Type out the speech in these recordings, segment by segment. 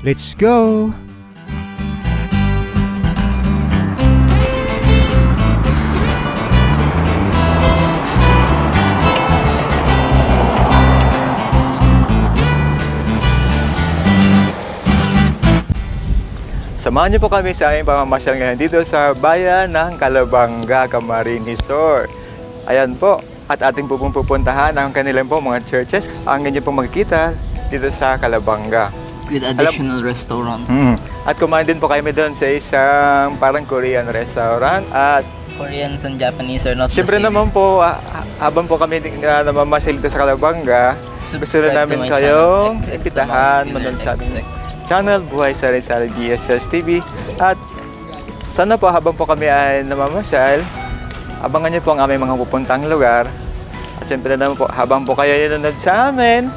Let's go! Samahan niyo po kami sa aming pamamasyal ngayon dito sa bayan ng Calabanga, Camarines Sur. Ayan po, at ating po pupuntahan ang kanilang po mga churches. Ang inyo pong makikita dito sa Calabanga. With additional restaurants. At kumain din po kami doon sa isang parang Korean restaurant. At Koreans and Japanese are not syempre the same. naman po, habang po kami namamasyal dito sa Calabanga, gusto Subscribe na to namin my kayong channel, XX imbitahan the manood Monster sa ating XX. channel Buhay Sari-Sari GSS TV. At sana po habang po kami ay namamasyal, abangan niyo po ang aming mga pupuntang lugar. At syempre naman po, habang po kayo nanonood sa amin,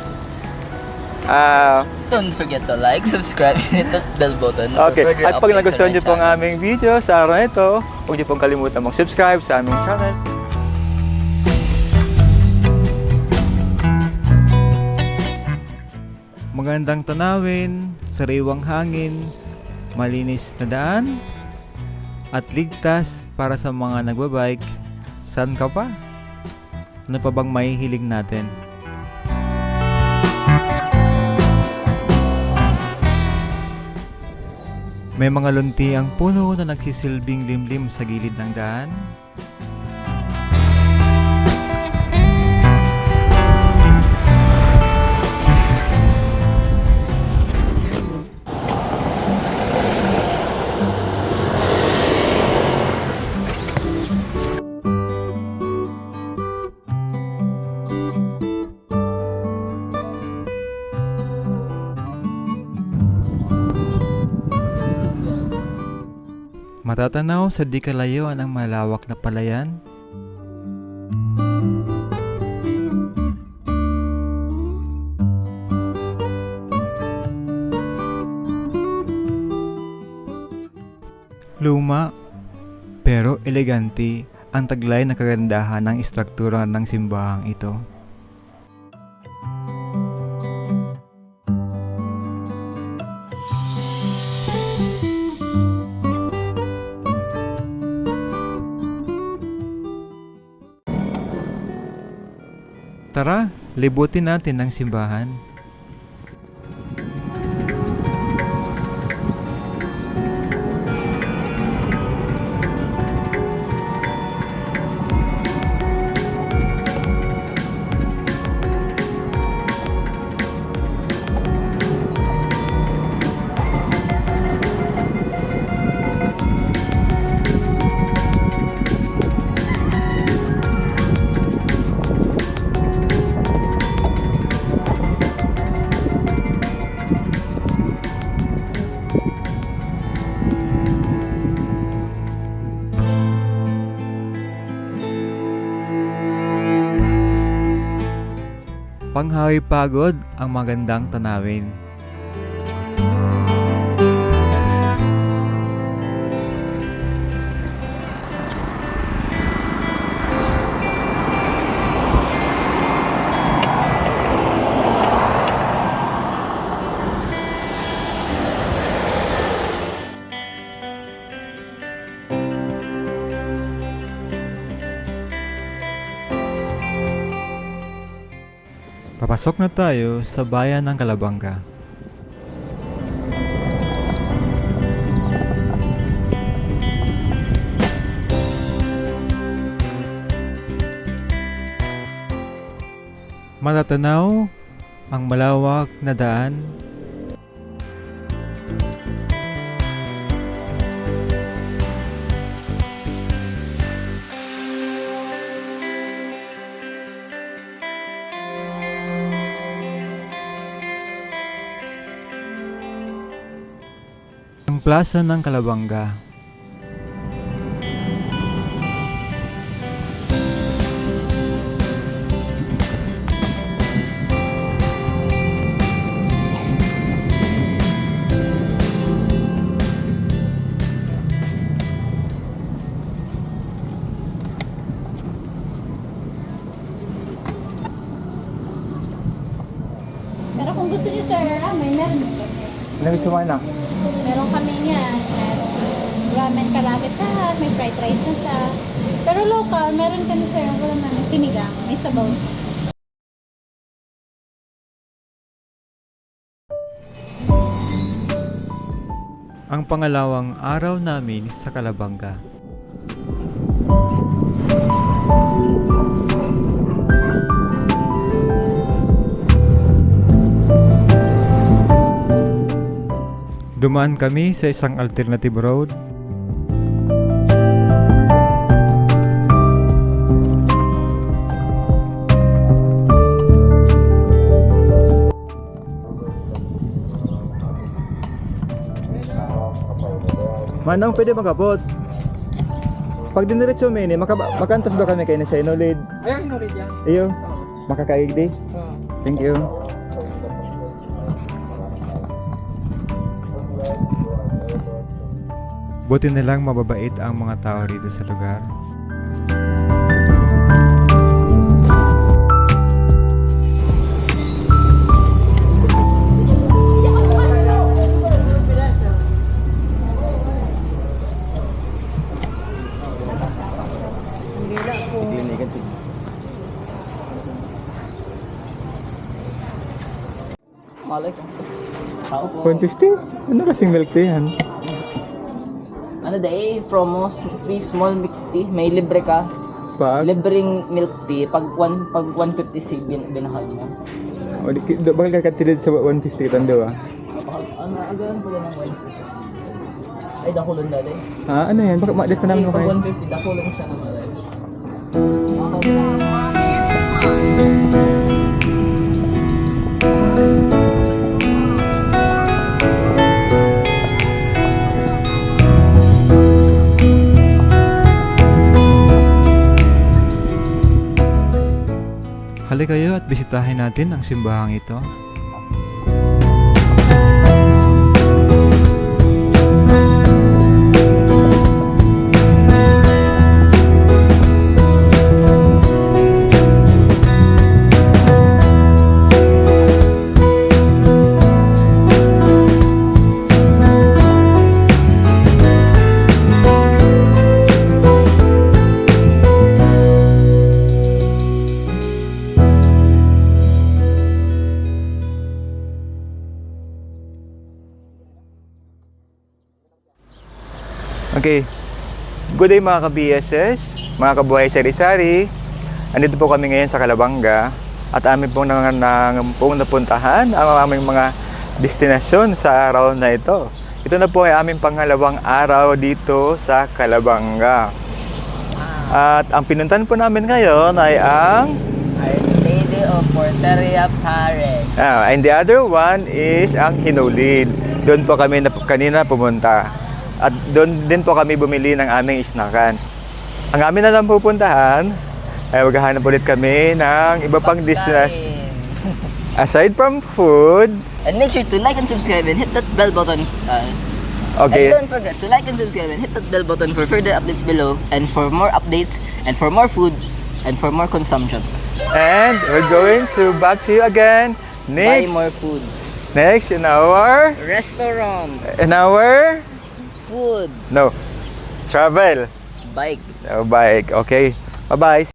Don't forget to like, subscribe, and hit that bell button for okay, further at pag updates nagustuhan on my niyo po ang channel. aming video sa araw na ito, huwag niyo pong kalimutan mag-subscribe sa aming channel. Magandang tanawin, sariwang hangin, malinis na daan, at ligtas para sa mga nagbabike. Saan ka pa? Ano pa bang mahihiling natin? May mga lunti ang puno na nagsisilbing limlim sa gilid ng daan. Matatanaw sa di kalayuan ang malawak na palayan. Luma pero elegante ang taglay na kagandahan ng istruktura ng simbahang ito. Tara, libutin natin ang simbahan. Panghawi pagod ang magandang tanawin. Papasok na tayo sa bayan ng Calabanga. Matatanaw ang malawak na daan. Ang plaza ng Calabanga. Pero kung gusto niyo sir, may meron din kami. Ano gusto mo, anak? Meron kami niyan. Meron ramen kalagatan, may fried rice na siya. Pero local, meron kami sir, wala naman, sinigang, may sabaw. Ang pangalawang araw namin sa Calabanga. Dumaan kami sa isang alternative road. Manong, pwede magabot. Pag diniretso mo ini, makantos daw kami kayo na sa inulid. Ayaw, sinulit yan. Iyo, makakaig di. Thank you. Buti na lang mababait ang mga tao rito sa lugar. Malay ko. Tao po. 150? Ano kasing milk tea yan? Ano day, promo, free small milk tea. May libre ka. Pag? Libreng milk tea. Pag 150 binahal mo. O, bakal ka katilid sa 150 tando ah? Ano, agalan po yan ng 150. Ay, dakulan dali. Ha? Ano yan? Bakit dito Ay, namin mo pag kayo? 150, dakulan siya naman. Halika kayo at bisitahin natin ang simbahang ito. Okay. Good day mga ka-BSS, mga kabuhay sari-sari. Andito po kami ngayon sa Calabanga at amin pong napuntahan ang aming mga destinasyon sa araw na ito. Ito na po ay aming pangalawang araw dito sa Calabanga. At ang pinuntahan po namin ngayon ay ang Our Lady of Porteria Parish. and the other one is ang Hinulid. Doon po kami kanina pumunta. At doon din po kami bumili ng aming snackan. Ang amin na lang pupuntahan ay maghahanap ulit kami ng iba pang destination. Aside from food, And make sure to like and subscribe and hit that bell button. okay, And don't forget to like and subscribe and hit that bell button for further updates below and for more updates and for more food and for more consumption. and we're going to back to you again Buy next, more food. next in our, Restaurant. Food. no, travel, Bike. bike, okay, bye-bye.